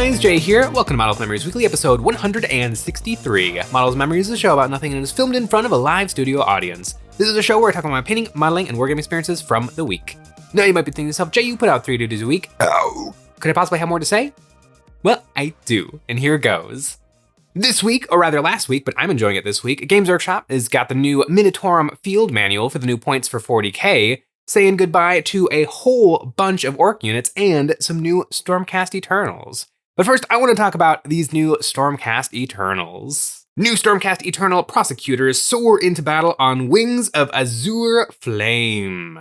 guys, Jay here. Welcome to Models Memories Weekly, episode 163. Models Memories is a show about nothing and is filmed in front of a live studio audience. This is a show where I talk about my painting, modeling, and wargaming experiences from the week. Now you might be thinking to yourself, Jay, you put out 3 duties a week. Oh, could I possibly have more to say? Well, I do, and here goes. This week, or rather last week, but I'm enjoying it this week, Games Workshop has got the new Minotaurum Field Manual for the new points for 40k, saying goodbye to a whole bunch of orc units and some new Stormcast Eternals. But first, I want to talk about these new Stormcast Eternals. New Stormcast Eternal prosecutors soar into battle on wings of azure flame.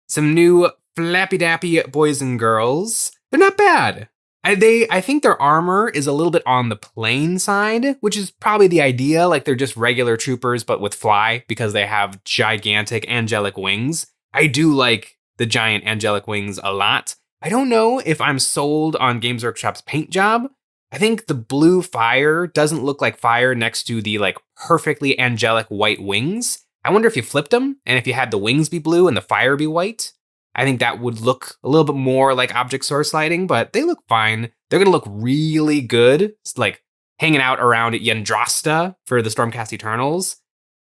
Some new flappy-dappy boys and girls. They're not bad. I think their armor is a little bit on the plain side, which is probably the idea. Like they're just regular troopers, but with fly because they have gigantic angelic wings. I do like the giant angelic wings a lot. I don't know if I'm sold on Games Workshop's paint job. I think the blue fire doesn't look like fire next to the like perfectly angelic white wings. I wonder if you flipped them and if you had the wings be blue and the fire be white. I think that would look a little bit more like object source lighting, but they look fine. They're gonna look really good, it's like hanging out around Yendrasta for the Stormcast Eternals.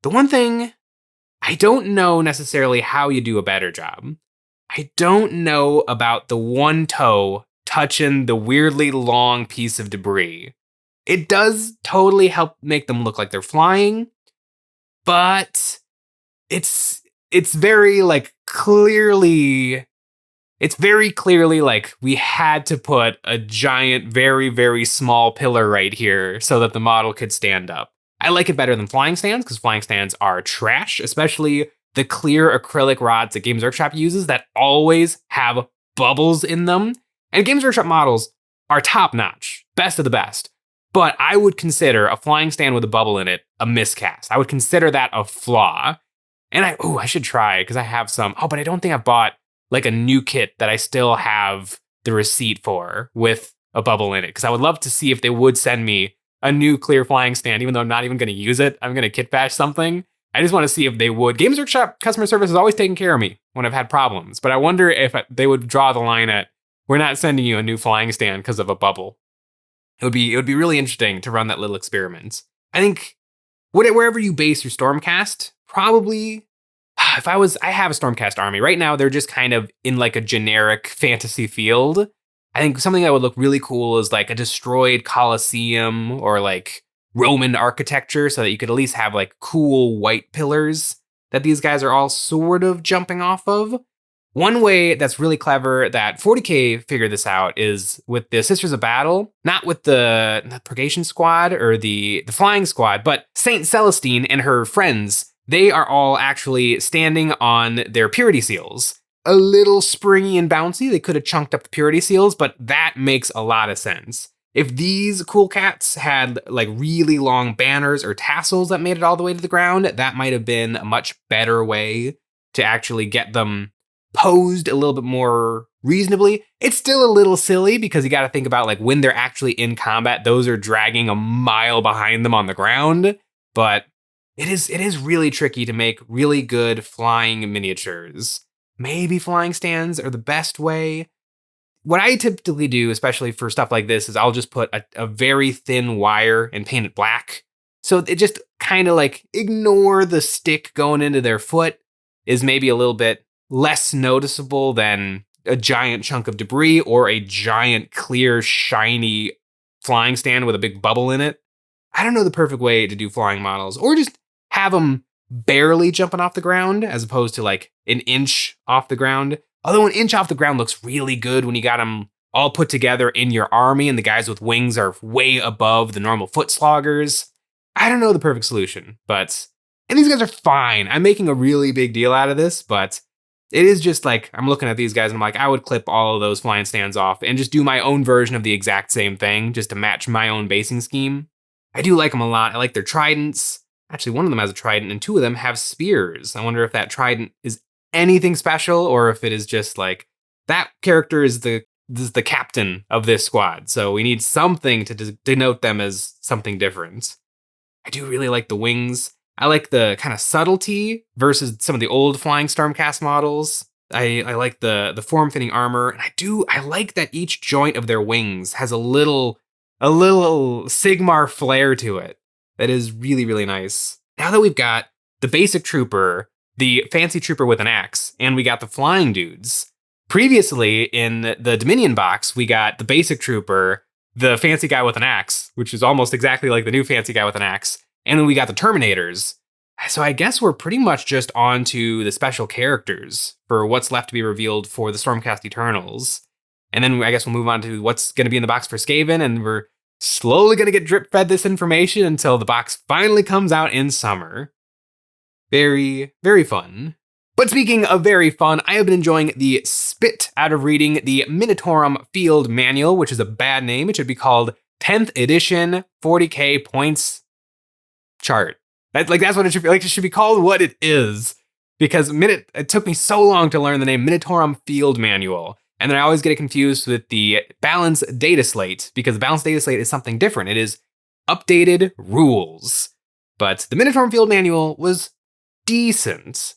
The one thing, I don't know necessarily how you do a better job. I don't know about the one toe touching the weirdly long piece of debris. It does totally help make them look like they're flying, but it's very like clearly, it's very clearly like we had to put a giant, very, very small pillar right here so that the model could stand up. I like it better than flying stands because flying stands are trash, especially the clear acrylic rods that Games Workshop uses that always have bubbles in them. And Games Workshop models are top notch, best of the best. But I would consider a flying stand with a bubble in it a miscast. I would consider that a flaw. And I should try because I have some. Oh, but I don't think I bought like a new kit that I still have the receipt for with a bubble in it. Because I would love to see if they would send me a new clear flying stand, even though I'm not even going to use it. I'm going to kit bash something. I just want to see if they would. Games Workshop customer service has always taken care of me when I've had problems. But I wonder if they would draw the line at, we're not sending you a new flying stand because of a bubble. It would be really interesting to run that little experiment. I think wherever you base your Stormcast, probably, I have a Stormcast army. Right now, they're just kind of in like a generic fantasy field. I think something that would look really cool is like a destroyed Colosseum or like Roman architecture so that you could at least have like cool white pillars that these guys are all sort of jumping off of. One way that's really clever that 40k figured this out is with the Sisters of Battle, not with the Purgation Squad or the Flying Squad, but Saint Celestine and her friends. They are all actually standing on their purity seals. A little springy and bouncy. They could have chunked up the purity seals, but that makes a lot of sense. If these cool cats had like really long banners or tassels that made it all the way to the ground, that might have been a much better way to actually get them posed a little bit more reasonably. It's still a little silly because you got to think about like when they're actually in combat, those are dragging a mile behind them on the ground. But it is really tricky to make really good flying miniatures. Maybe flying stands are the best way. What I typically do, especially for stuff like this, is I'll just put a very thin wire and paint it black. So it just kind of like ignore the stick going into their foot is maybe a little bit less noticeable than a giant chunk of debris or a giant clear shiny flying stand with a big bubble in it. I don't know the perfect way to do flying models, or just have them barely jumping off the ground as opposed to like an inch off the ground. Although an inch off the ground looks really good when you got them all put together in your army and the guys with wings are way above the normal foot sloggers. I don't know the perfect solution, and these guys are fine. I'm making a really big deal out of this, but it is just like, I'm looking at these guys and I'm like, I would clip all of those flying stands off and just do my own version of the exact same thing just to match my own basing scheme. I do like them a lot. I like their tridents. Actually, one of them has a trident and 2 of them have spears. I wonder if that trident is anything special or if it is just like, that character is the captain of this squad. So we need something to denote them as something different. I do really like the wings. I like the kind of subtlety versus some of the old flying Stormcast models. I like the form-fitting armor, and I like that each joint of their wings has a little Sigmar flair to it. That is really, really nice. Now that we've got the basic trooper, the fancy trooper with an axe, and we got the flying dudes. Previously, in the Dominion box, we got the basic trooper, the fancy guy with an axe, which is almost exactly like the new fancy guy with an axe, and then we got the Terminators. So I guess we're pretty much just on to the special characters for what's left to be revealed for the Stormcast Eternals. And then I guess we'll move on to what's going to be in the box for Skaven, and we're slowly going to get drip-fed this information until the box finally comes out in summer. Very, very fun. But speaking of very fun, I have been enjoying the spit out of reading the Minotaurum Field Manual, which is a bad name. It should be called 10th Edition 40k Points Chart. That's what it should be. Like, it should be called what it is, because it took me so long to learn the name Minotaurum Field Manual. And then I always get it confused with the Balance Dataslate, because the Balance Dataslate is something different. It is updated rules. But the Minotaurum Field Manual was decent.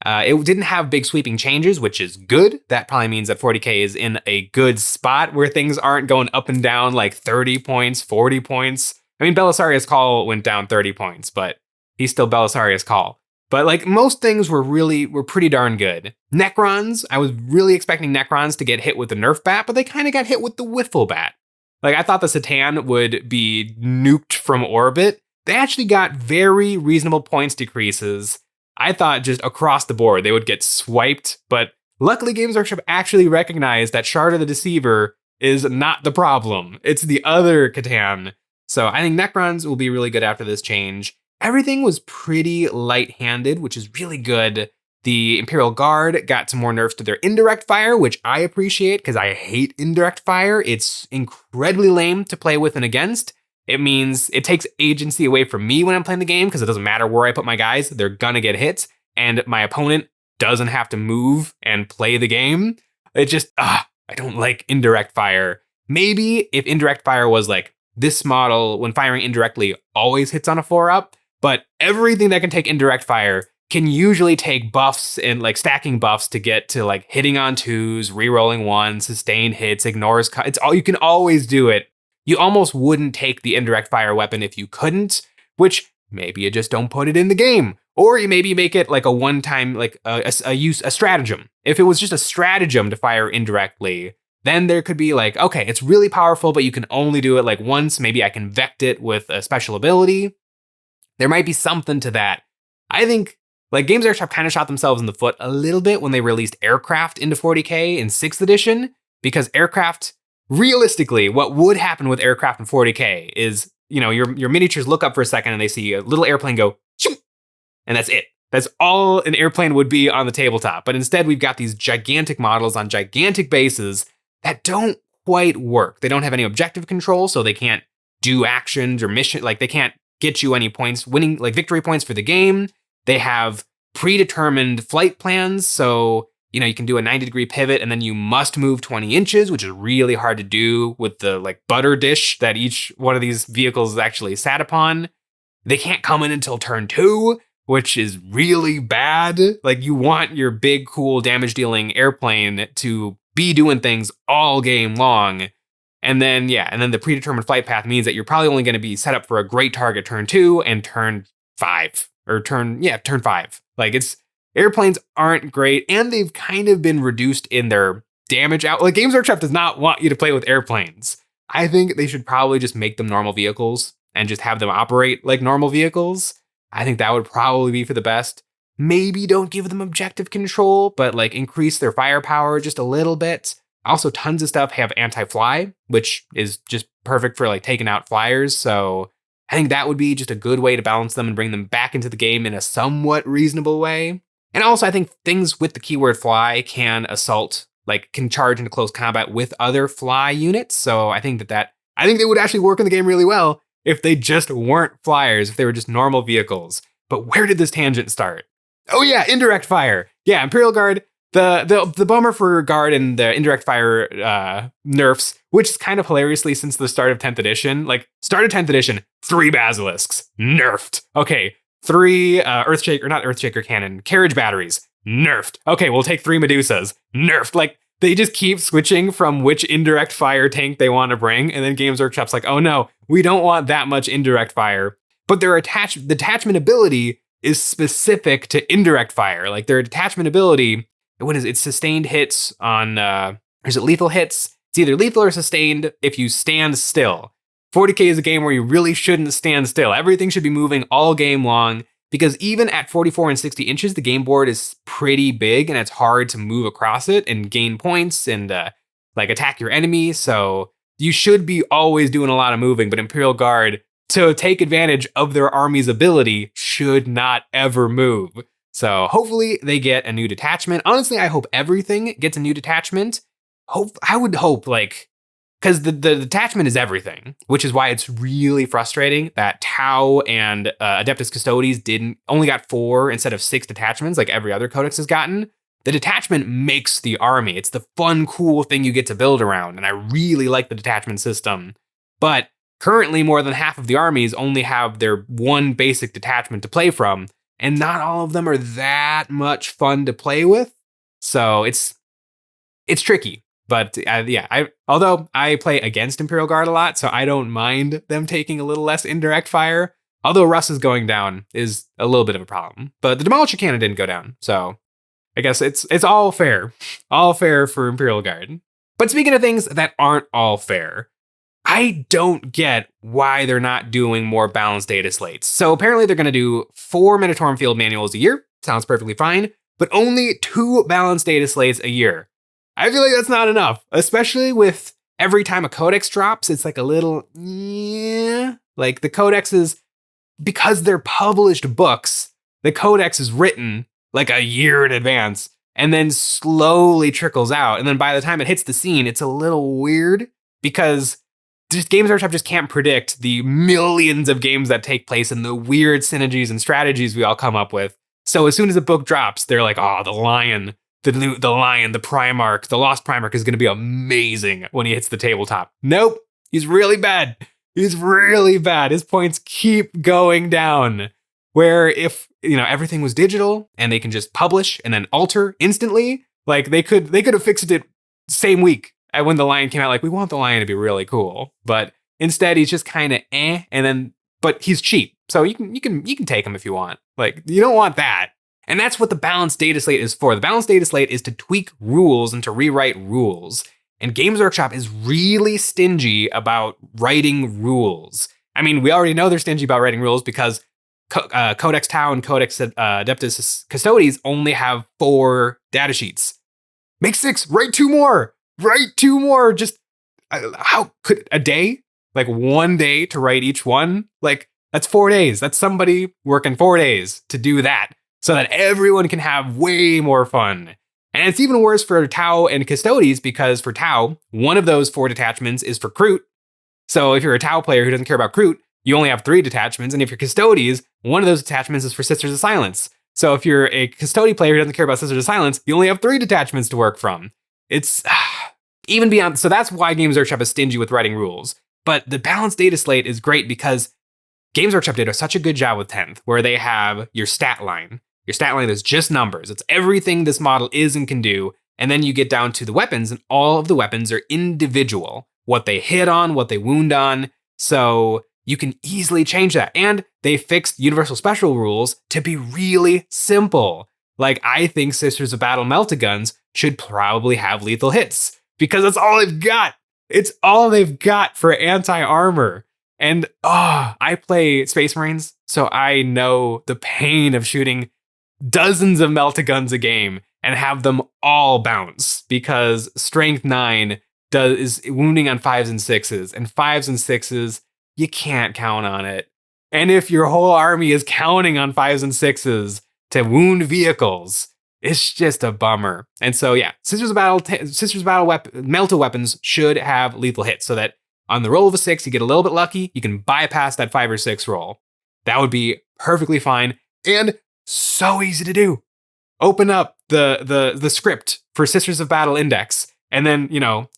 It didn't have big sweeping changes, which is good. That probably means that 40k is in a good spot where things aren't going up and down like 30 points, 40 points. I mean, Belisarius' Call went down 30 points, but he's still Belisarius' Call. But like most things were pretty darn good. Necrons, I was really expecting Necrons to get hit with the Nerf bat, but they kind of got hit with the Wiffle bat. Like, I thought the Satan would be nuked from orbit. They actually got very reasonable points decreases. I thought just across the board they would get swiped, but luckily Games Workshop actually recognized that Shard of the Deceiver is not the problem. It's the other Catan. So I think Necrons will be really good after this change. Everything was pretty light-handed, which is really good. The Imperial Guard got some more nerfs to their indirect fire, which I appreciate because I hate indirect fire. It's incredibly lame to play with and against. It means it takes agency away from me when I'm playing the game because it doesn't matter where I put my guys, they're gonna get hit, and my opponent doesn't have to move and play the game. It just, I don't like indirect fire. Maybe if indirect fire was like this model, when firing indirectly, always hits on a 4-up, but everything that can take indirect fire can usually take buffs and like stacking buffs to get to like hitting on 2s, rerolling 1s, sustained hits, ignores, it's all, you can always do it. You almost wouldn't take the indirect fire weapon if you couldn't, which maybe you just don't put it in the game. Or you maybe make it like a one-time, like a stratagem. If it was just a stratagem to fire indirectly, then there could be like, okay, it's really powerful, but you can only do it like once. Maybe I can vect it with a special ability. There might be something to that. I think like Games Workshop kind of shot themselves in the foot a little bit when they released Aircraft into 40k in 6th edition, because Aircraft, realistically, what would happen with Aircraft in 40k is, you know, your miniatures look up for a second and they see a little airplane go, shoom, and that's it. That's all an airplane would be on the tabletop. But instead, we've got these gigantic models on gigantic bases that don't quite work. They don't have any objective control, so they can't do actions or mission. Like, they can't get you any points, winning, like victory points for the game. They have predetermined flight plans, so you know, you can do a 90-degree pivot and then you must move 20 inches, which is really hard to do with the like butter dish that each one of these vehicles actually sat upon. They can't come in until turn 2, which is really bad. Like, you want your big, cool damage-dealing airplane to be doing things all game long. And then the predetermined flight path means that you're probably only going to be set up for a great target turn 2 and turn 5. Or turn 5. Like, airplanes aren't great, and they've kind of been reduced in their damage out. Like, Games Workshop does not want you to play with airplanes. I think they should probably just make them normal vehicles and just have them operate like normal vehicles. I think that would probably be for the best. Maybe don't give them objective control, but like increase their firepower just a little bit. Also, tons of stuff have anti-fly, which is just perfect for like taking out flyers. So I think that would be just a good way to balance them and bring them back into the game in a somewhat reasonable way. And also, I think things with the keyword fly can assault, like can charge into close combat with other fly units. So I think I think they would actually work in the game really well if they just weren't flyers, if they were just normal vehicles. But where did this tangent start? Oh yeah, indirect fire. Yeah, Imperial Guard, the bummer for Guard and the indirect fire nerfs, which is kind of hilariously since the start of 10th edition. Like, start of 10th edition, 3 basilisks, nerfed. Okay, 3 Earthshaker cannon, carriage batteries, Nerfed. Okay, we'll take 3 Medusas. Nerfed. Like, they just keep switching from which indirect fire tank they want to bring, and then Games Workshop's like, oh no, we don't want that much indirect fire. But the detachment ability is specific to indirect fire. Like, their detachment ability, what is it? It's sustained hits on, is it lethal hits? It's either lethal or sustained if you stand still. 40k is a game where you really shouldn't stand still. Everything should be moving all game long, because even at 44 and 60 inches, the game board is pretty big and it's hard to move across it and gain points and like attack your enemy. So you should be always doing a lot of moving, but Imperial Guard, to take advantage of their army's ability, should not ever move. So hopefully they get a new detachment. Honestly, I hope everything gets a new detachment. I would hope, like, because the detachment is everything, which is why it's really frustrating that Tau and Adeptus Custodes only got 4 instead of 6 detachments like every other codex has gotten. The detachment makes the army. It's the fun, cool thing you get to build around, and I really like the detachment system. But currently, more than half of the armies only have their one basic detachment to play from, and not all of them are that much fun to play with. So it's tricky. But although I play against Imperial Guard a lot, so I don't mind them taking a little less indirect fire. Although Russ's going down is a little bit of a problem. But the Demolisher Cannon didn't go down, so I guess it's all fair. All fair for Imperial Guard. But speaking of things that aren't all fair, I don't get why they're not doing more balanced data slates. So apparently they're going to do 4 Minotaurum Field Manuals a year. Sounds perfectly fine. But only 2 balanced data slates a year. I feel like that's not enough, especially with every time a codex drops, it's like a little, like the codexes, because they're published books, the codex is written like a year in advance and then slowly trickles out. And then by the time it hits the scene, it's a little weird because Games Workshop just can't predict the millions of games that take place and the weird synergies and strategies we all come up with. So as soon as a book drops, they're like, oh, the lion, the Primarch, the Lost Primarch is going to be amazing when he hits the tabletop. Nope, he's really bad. He's really bad. His points keep going down. Where if, everything was digital and they can just publish and then alter instantly, like they could have fixed it same week when the lion came out. Like, we want the lion to be really cool, but instead he's just kind of but he's cheap, so you can take him if you want. Like, you don't want that. And that's what the balanced data slate is for. The balanced data slate is to tweak rules and to rewrite rules. And Games Workshop is really stingy about writing rules. I mean, we already know they're stingy about writing rules because Codex Tau and Codex Adeptus Custodes only have 4 data sheets. Make 6, write 2 more. Write 2 more. Just, how could a day? Like 1 day to write each one? Like, that's 4 days. That's somebody working 4 days to do that, so that everyone can have way more fun. And it's even worse for Tau and Custodes, because for Tau, one of those 4 detachments is for Kroot. So if you're a Tau player who doesn't care about Kroot, you only have 3 detachments. And if you're Custodes, one of those detachments is for Sisters of Silence. So if you're a Custode player who doesn't care about Sisters of Silence, you only have 3 detachments to work from. It's even beyond. So that's why Games Workshop is stingy with writing rules. But the balanced data slate is great because Games Workshop did such a good job with 10th, where they have your stat line. Your stat line is just numbers. It's everything this model is and can do. And then you get down to the weapons, and all of the weapons are individual. What they hit on, what they wound on. So you can easily change that. And they fixed Universal Special rules to be really simple. Like, I think Sisters of Battle Meltaguns should probably have lethal hits, because that's all they've got. It's all they've got for anti-armor. And I play Space Marines, so I know the pain of shooting dozens of Meltaguns a game and have them all bounce, because Strength 9 is wounding on 5s and 6s, and 5s and 6s, you can't count on it. And if your whole army is counting on 5s and 6s to wound vehicles, it's just a bummer. And so, yeah, Sisters of Battle Melta weapons should have lethal hits, so that on the roll of a 6, you get a little bit lucky, you can bypass that 5 or 6 roll. That would be perfectly fine and so easy to do. Open up the script for Sisters of Battle Index, and then,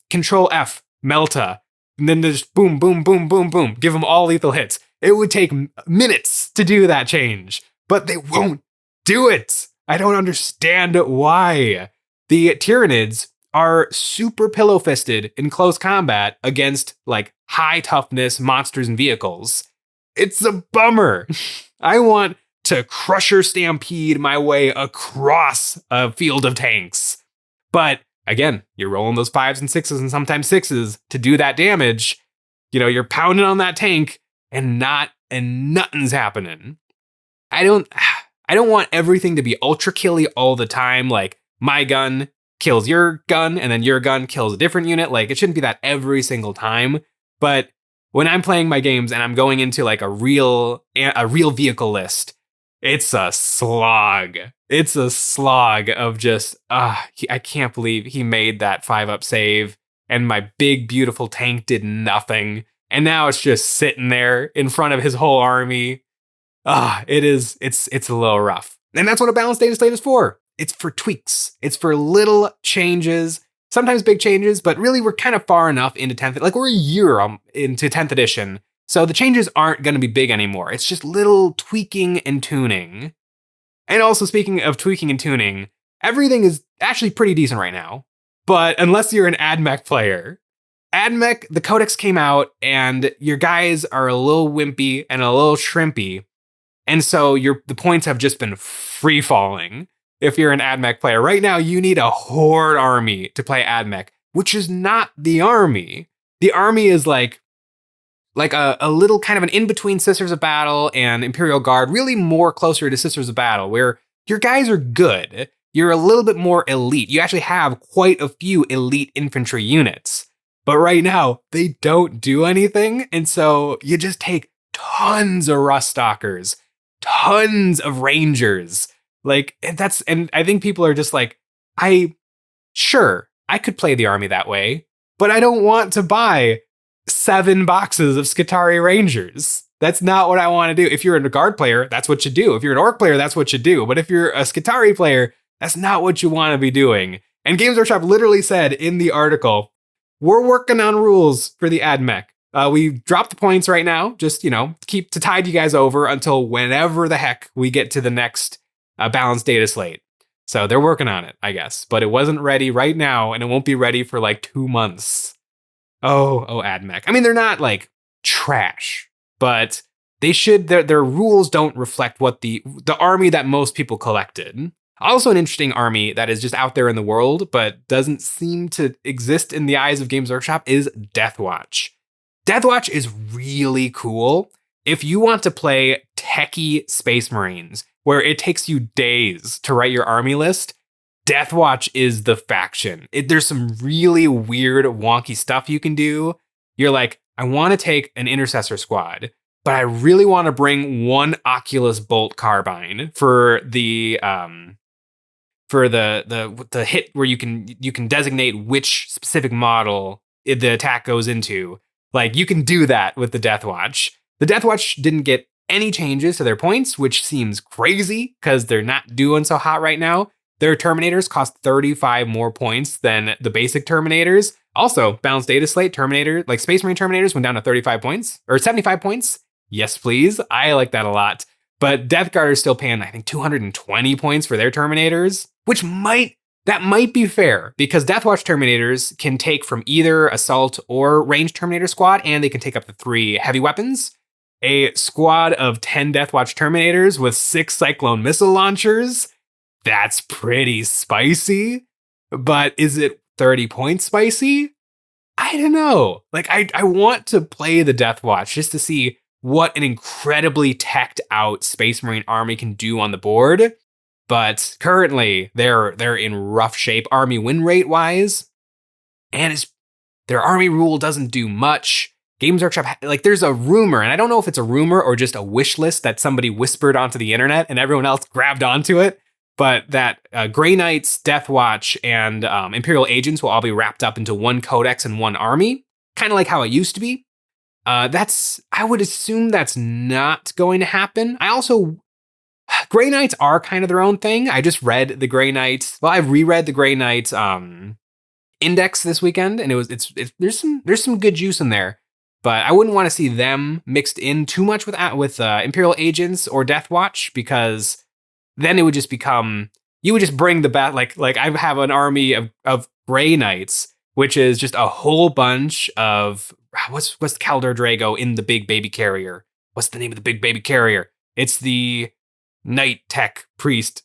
Control F, Melta, and then just boom, boom, boom, boom, boom, give them all lethal hits. It would take minutes to do that change, but they won't do it. I don't understand why. The Tyranids are super pillow-fisted in close combat against, like, high toughness monsters and vehicles. It's a bummer. I want to Crusher Stampede my way across a field of tanks. But again, you're rolling those 5s and 6s and sometimes 6s to do that damage. You know, you're pounding on that tank and nothing's happening. I don't want everything to be ultra killy all the time. Like, my gun kills your gun and then your gun kills a different unit. Like, it shouldn't be that every single time. But when I'm playing my games and I'm going into like a real vehicle list, it's a slog. It's a slog of just, I can't believe he made that 5-up save and my big, beautiful tank did nothing. And now it's just sitting there in front of his whole army. It's a little rough. And that's what a balanced Dataslate is for. It's for tweaks. It's for little changes, sometimes big changes, but really we're kind of far enough into 10th, like we're a year into 10th edition. So the changes aren't going to be big anymore. It's just little tweaking and tuning. And also, speaking of tweaking and tuning, everything is actually pretty decent right now. But unless you're an AdMech player, AdMech, the codex came out and your guys are a little wimpy and a little shrimpy. And so the points have just been free falling. If you're an AdMech player right now, you need a horde army to play AdMech, which is not the army. The army is like a little kind of an in-between Sisters of Battle and Imperial Guard, really more closer to Sisters of Battle, where your guys are good. You're a little bit more elite. You actually have quite a few elite infantry units. But right now, they don't do anything. And so you just take tons of Rust Stalkers, tons of Rangers. And I think people are just like, I could play the army that way, but I don't want to buy 7 boxes of Skitarii Rangers. That's not what I want to do. If you're a Guard player, that's what you do. If you're an Orc player, that's what you do. But if you're a Skitarii player, that's not what you want to be doing. And Games Workshop literally said in the article, we're working on rules for the AdMech. We dropped the points right now, just, to tide you guys over until whenever the heck we get to the next balanced data slate. So they're working on it, I guess. But it wasn't ready right now, and it won't be ready for like 2 months. Oh, AdMech. I mean, they're not like trash, but they should. Their rules don't reflect what the army that most people collected. Also, an interesting army that is just out there in the world, but doesn't seem to exist in the eyes of Games Workshop is Deathwatch. Deathwatch is really cool if you want to play techie Space Marines, where it takes you days to write your army list. Deathwatch is the faction. There's some really weird, wonky stuff you can do. You're like, I want to take an intercessor squad, but I really want to bring 1 Oculus Bolt carbine for the hit where you can designate which specific model the attack goes into. Like, you can do that with the Deathwatch. The Deathwatch didn't get any changes to their points, which seems crazy because they're not doing so hot right now. Their Terminators cost 35 more points than the basic Terminators. Also, balanced data slate Terminator, like Space Marine Terminators went down to 35 points or 75 points. Yes, please. I like that a lot. But Death Guard is still paying, I think, 220 points for their Terminators, which might be fair because Deathwatch Terminators can take from either Assault or Ranged Terminator squad, and they can take up to 3 heavy weapons. A squad of 10 Deathwatch Terminators with 6 Cyclone missile launchers. That's pretty spicy, but is it 30 points spicy? I don't know. Like, I want to play the Deathwatch just to see what an incredibly teched out Space Marine army can do on the board. But currently, they're in rough shape army win rate wise, and their army rule doesn't do much. Games Workshop, there's a rumor, and I don't know if it's a rumor or just a wish list that somebody whispered onto the internet and everyone else grabbed onto it. But that Grey Knights, Deathwatch, and Imperial Agents will all be wrapped up into 1 codex and 1 army, kind of like how it used to be. I would assume that's not going to happen. Grey Knights are kind of their own thing. I just read the Grey Knights. Well, I've reread the Grey Knights index this weekend, and there's some good juice in there. But I wouldn't want to see them mixed in too much with Imperial Agents or Deathwatch because then it would just become, you would just bring the bat, like I have an army of Grey Knights, which is just a whole bunch of, what's Kaldor Drago in the big baby carrier? What's the name of the big baby carrier? It's the Knight Tech Priest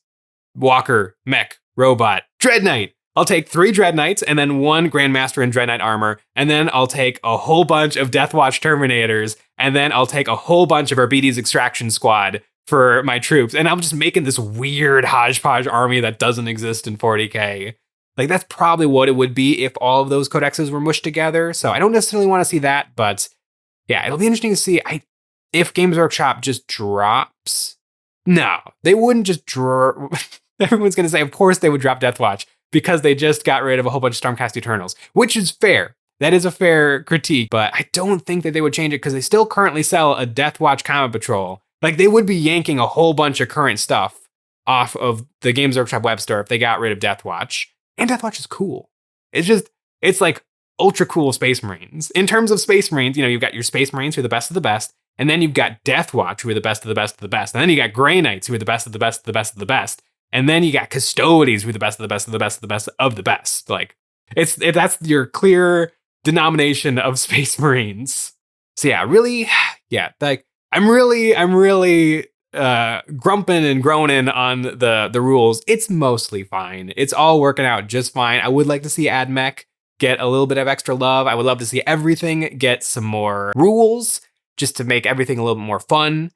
Walker Mech Robot Dread Knight. I'll take 3 Dread Knights and then 1 Grandmaster in Dread Knight armor, and then I'll take a whole bunch of Deathwatch Terminators, and then I'll take a whole bunch of Arbites Extraction Squad for my troops, and I'm just making this weird hodgepodge army that doesn't exist in 40k. Like, that's probably what it would be if all of those codexes were mushed together, so I don't necessarily want to see that, but yeah, it'll be interesting to see if Games Workshop just drops. No, they wouldn't just drop. Everyone's going to say, of course they would drop Deathwatch, because they just got rid of a whole bunch of Stormcast Eternals, which is fair. That is a fair critique, but I don't think that they would change it because they still currently sell a Deathwatch Combat Patrol. Like, they would be yanking a whole bunch of current stuff off of the Games Workshop web store if they got rid of Deathwatch. And Deathwatch is cool. It's like ultra cool Space Marines. In terms of Space Marines, you've got your Space Marines who are the best of the best, and then you've got Deathwatch who are the best of the best of the best, and then you got Grey Knights who are the best of the best of the best of the best, and then you got Custodes who are the best of the best of the best of the best of the best. Like, that's your clear denomination of Space Marines. So yeah, really, yeah, like I'm really grumping and groaning on the rules. It's mostly fine. It's all working out just fine. I would like to see AdMech get a little bit of extra love. I would love to see everything get some more rules just to make everything a little bit more fun.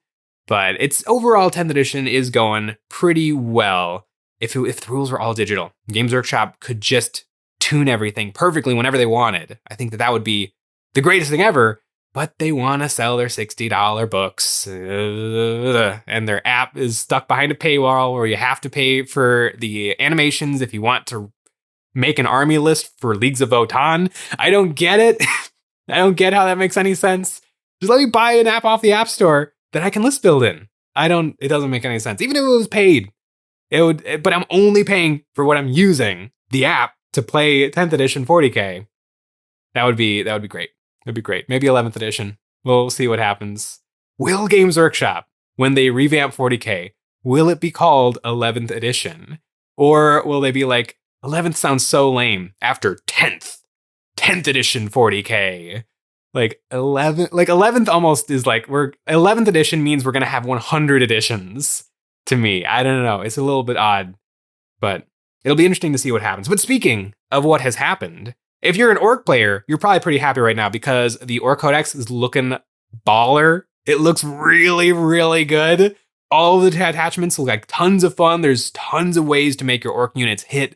But it's overall 10th edition is going pretty well. If the rules were all digital, Games Workshop could just tune everything perfectly whenever they wanted. I think that would be the greatest thing ever. But they want to sell their $60 books, and their app is stuck behind a paywall where you have to pay for the animations if you want to make an army list for Leagues of Votann. I don't get it. I don't get how that makes any sense. Just let me buy an app off the App Store that I can list build in. It doesn't make any sense. Even if it was paid, but I'm only paying for what I'm using, the app, to play 10th edition 40k. That would be great. That'd be great. Maybe 11th edition. We'll see what happens. Will Games Workshop, when they revamp 40k, will it be called 11th edition? Or will they be like, 11th sounds so lame, after 10th edition 40k? Like 11th almost is like, 11th edition means we're going to have 100 editions to me. I don't know. It's a little bit odd, but it'll be interesting to see what happens. But speaking of what has happened, if you're an Orc player, you're probably pretty happy right now because the Orc Codex is looking baller. It looks really, really good. All of the attachments look like tons of fun. There's tons of ways to make your Orc units hit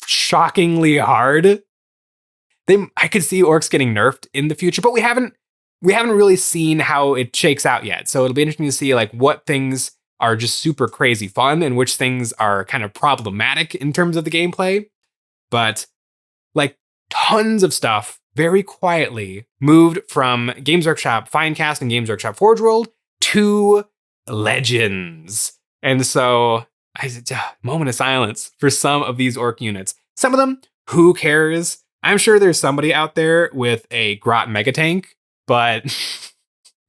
shockingly hard. I could see Orcs getting nerfed in the future, but we haven't really seen how it shakes out yet. So it'll be interesting to see like what things are just super crazy fun and which things are kind of problematic in terms of the gameplay. But like, tons of stuff very quietly moved from Games Workshop Finecast and Games Workshop Forge World to Legends. And so, moment of silence for some of these Orc units. Some of them, who cares? I'm sure there's somebody out there with a Grot Mega Tank, but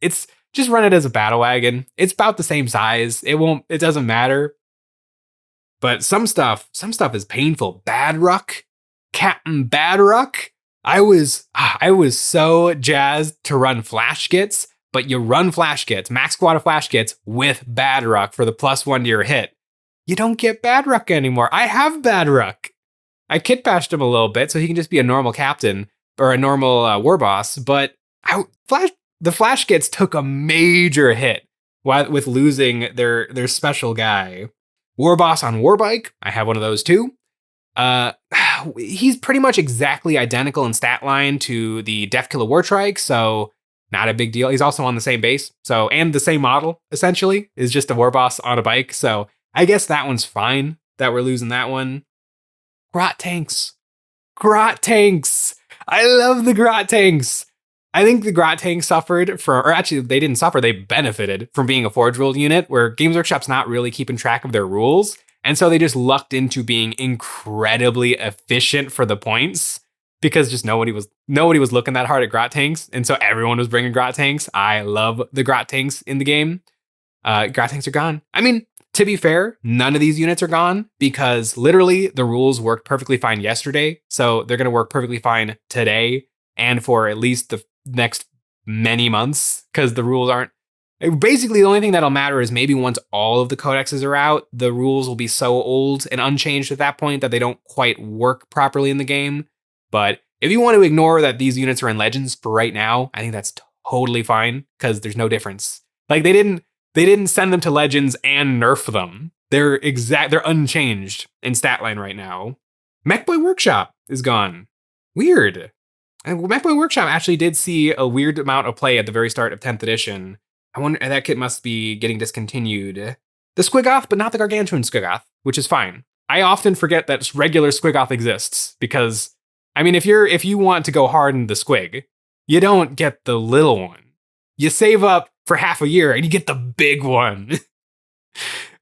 it's just run it as a battle wagon. It's about the same size. It doesn't matter. But some stuff is painful. Badruck. Captain Badruck. I was so jazzed to run Flash Gits, but you run Flash Gits, max squad of Flash Gits with Badruck for the +1 to your hit. You don't get Badruck anymore. I have Badruck. I kit bashed him a little bit so he can just be a normal captain or a normal war boss, but the Flash Gits took a major hit with losing their special guy. War boss on Warbike. I have one of those too. He's pretty much exactly identical in stat line to the Defkiller Wartrike, so not a big deal. He's also on the same base, and the same model, essentially, is just a war boss on a bike, so I guess that one's fine that we're losing that one. Grot Tanks. I love the Grot Tanks. I think the Grot Tanks suffered or actually they didn't suffer, they benefited from being a Forge World unit where Games Workshop's not really keeping track of their rules. And so they just lucked into being incredibly efficient for the points because just nobody was looking that hard at Grot Tanks. And so everyone was bringing Grot Tanks. I love the Grot Tanks in the game. Grot Tanks are gone. I mean, To be fair, none of these units are gone because literally the rules worked perfectly fine yesterday. So they're going to work perfectly fine today and for at least the next many months because the rules aren't. Basically, the only thing that'll matter is maybe once all of the codexes are out, the rules will be so old and unchanged at that point that they don't quite work properly in the game. But if you want to ignore that these units are in Legends for right now, I think that's totally fine because there's no difference. Like they didn't send them to Legends and nerf them. They're unchanged in stat line right now. Mechboy Workshop is gone. Weird. And Mechboy Workshop actually did see a weird amount of play at the very start of 10th edition. I wonder, that kit must be getting discontinued. The Squiggoth, but not the Gargantuan Squiggoth, which is fine. I often forget that regular Squiggoth exists because, I mean, if you want to go hard in the Squig, you don't get the little one. You save up for half a year and you get the big one.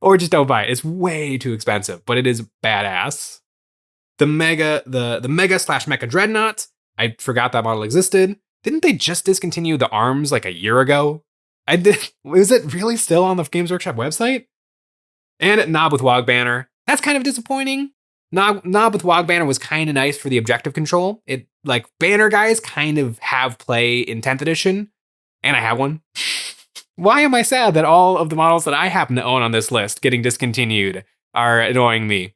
Or just don't buy it. It's way too expensive, but it is badass. The Mega / Mecha Dreadnought, I forgot that model existed. Didn't they just discontinue the arms like a year ago? Was it really still on the Games Workshop website? And Knob with Wog Banner. That's kind of disappointing. Knob with Wog Banner was kind of nice for the objective control. It, like, banner guys kind of have play in 10th edition, and I have one. Why am I sad that all of the models that I happen to own on this list getting discontinued are annoying me?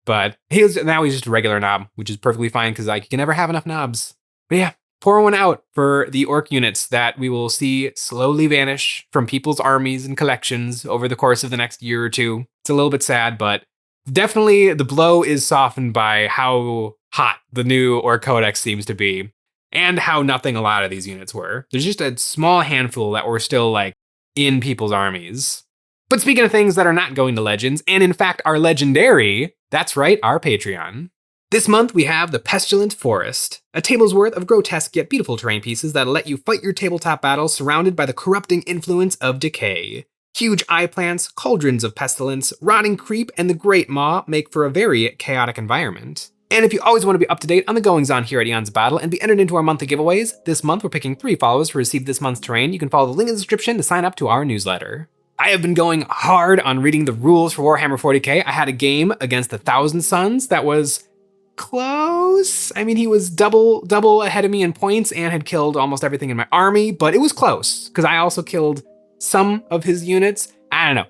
But now he's just a regular knob, which is perfectly fine because like you can never have enough knobs. But yeah, pour one out for the orc units that we will see slowly vanish from people's armies and collections over the course of the next year or two. It's a little bit sad, but definitely the blow is softened by how hot the new orc codex seems to be and how nothing a lot of these units were. There's just a small handful that were still like in people's armies. But speaking of things that are not going to Legends, and in fact are legendary, that's right, our Patreon. This month we have the Pestilent Forest, a table's worth of grotesque yet beautiful terrain pieces that'll let you fight your tabletop battles surrounded by the corrupting influence of decay. Huge eye plants, cauldrons of pestilence, rotting creep, and the Great Maw make for a very chaotic environment. And if you always want to be up to date on the goings-on here at EonsOfBattle and be entered into our monthly giveaways, this month we're picking 3 followers to receive this month's terrain. You can follow the link in the description to sign up to our newsletter. I have been going hard on reading the rules for Warhammer 40k. I had a game against the Thousand Suns that was close. I mean, he was double ahead of me in points and had killed almost everything in my army, but it was close because I also killed some of his units. I don't know.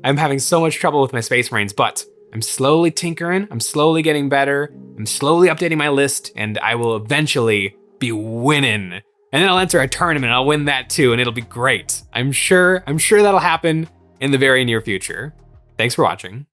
I'm having so much trouble with my Space Marines, but I'm slowly tinkering. I'm slowly getting better. I'm slowly updating my list, and I will eventually be winning. And then I'll enter a tournament, I'll win that too, and it'll be great. I'm sure that'll happen in the very near future. Thanks for watching.